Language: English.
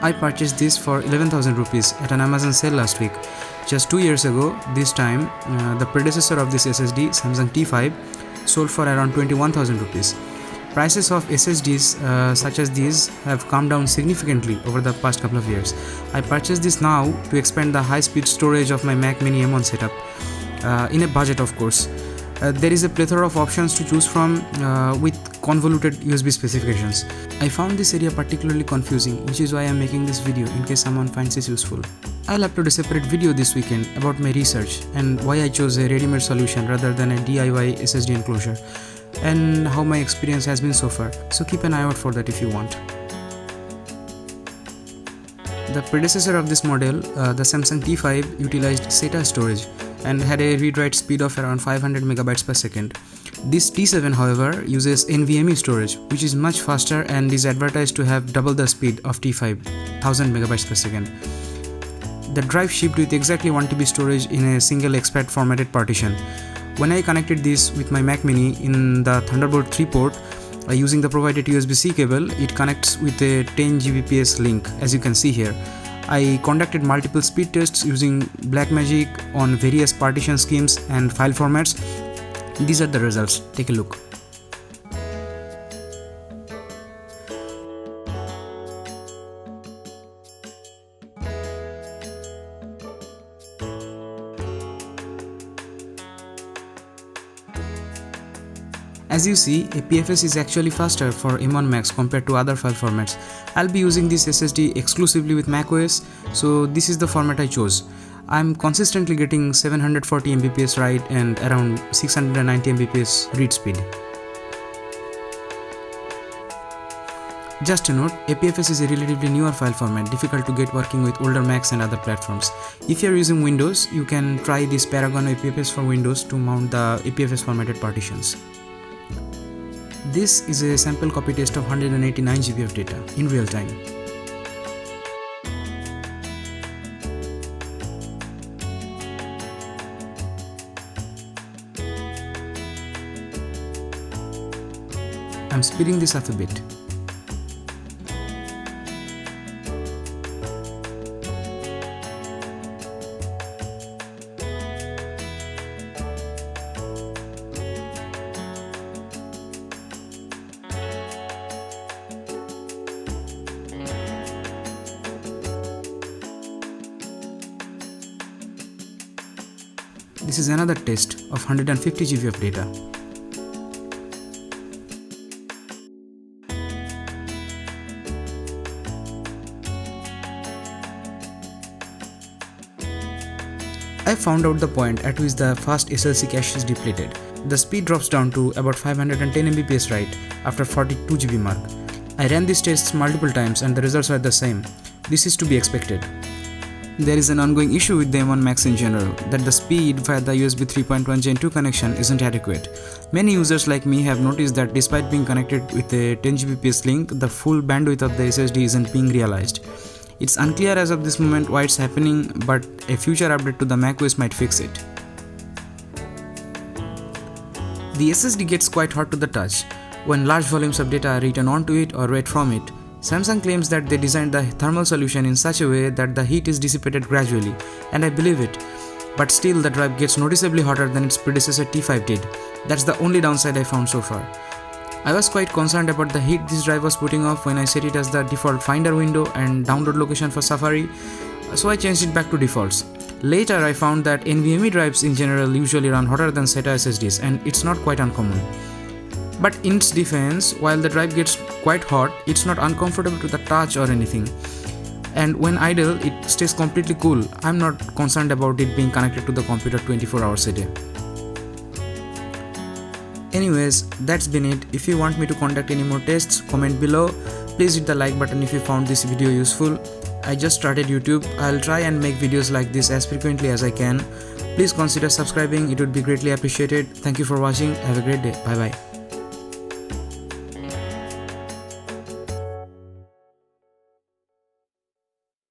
I purchased this for 11,000 rupees at an Amazon sale last week. Just 2 years ago, this time, the predecessor of this SSD, Samsung T5, sold for around 21,000 rupees. Prices of SSDs such as these have come down significantly over the past couple of years. I purchased this now to expand the high-speed storage of my Mac Mini M1 setup, in a budget of course. There is a plethora of options to choose from with convoluted USB specifications. I found this area particularly confusing, which is why I am making this video in case someone finds this useful. I'll upload a separate video this weekend about my research and why I chose a ready-made solution rather than a DIY SSD enclosure, and how my experience has been so far, so keep an eye out for that if you want. The predecessor of this model, the Samsung T5, utilized SATA storage and had a read-write speed of around 500 megabytes per second. This T7, however, uses NVMe storage, which is much faster and is advertised to have double the speed of T5, 1000 megabytes per second. The drive shipped with exactly 1 TB storage in a single exfat formatted partition. When I connected this with my Mac Mini in the Thunderbolt 3 port, using the provided USB-C cable, it connects with a 10 Gbps link, as you can see here. I conducted multiple speed tests using Blackmagic on various partition schemes and file formats. These are the results. Take a look. As you see, APFS is actually faster for M1 Max compared to other file formats. I'll be using this SSD exclusively with macOS, so this is the format I chose. I'm consistently getting 740 Mbps write and around 690 Mbps read speed. Just a note, APFS is a relatively newer file format, difficult to get working with older Macs and other platforms. If you're using Windows, you can try this Paragon APFS for Windows to mount the APFS formatted partitions. This is a sample copy test of 189 GB of data in real time. I'm speeding this up a bit. This is another test of 150 GB of data. I found out the point at which the fast SLC cache is depleted. The speed drops down to about 510 Mbps write after 42 GB mark. I ran these tests multiple times and the results are the same. This is to be expected. There is an ongoing issue with the M1 Max in general, that the speed via the USB 3.1 Gen 2 connection isn't adequate. Many users like me have noticed that despite being connected with a 10 Gbps link, the full bandwidth of the SSD isn't being realized. It's unclear as of this moment why it's happening, but a future update to the macOS might fix it. The SSD gets quite hot to the touch when large volumes of data are written onto it or read from it. Samsung claims that they designed the thermal solution in such a way that the heat is dissipated gradually, and I believe it. But still, the drive gets noticeably hotter than its predecessor T5 did. That's the only downside I found so far. I was quite concerned about the heat this drive was putting off when I set it as the default Finder window and download location for Safari, so I changed it back to defaults. Later, I found that NVMe drives in general usually run hotter than SATA SSDs, and it's not quite uncommon. But in its defense, while the drive gets quite hot, it's not uncomfortable to the touch or anything. And when idle, it stays completely cool. I'm not concerned about it being connected to the computer 24 hours a day. Anyways, that's been it. If you want me to conduct any more tests, comment below. Please hit the like button if you found this video useful. I just started YouTube. I'll try and make videos like this as frequently as I can. Please consider subscribing, it would be greatly appreciated. Thank you for watching. Have a great day. Bye bye.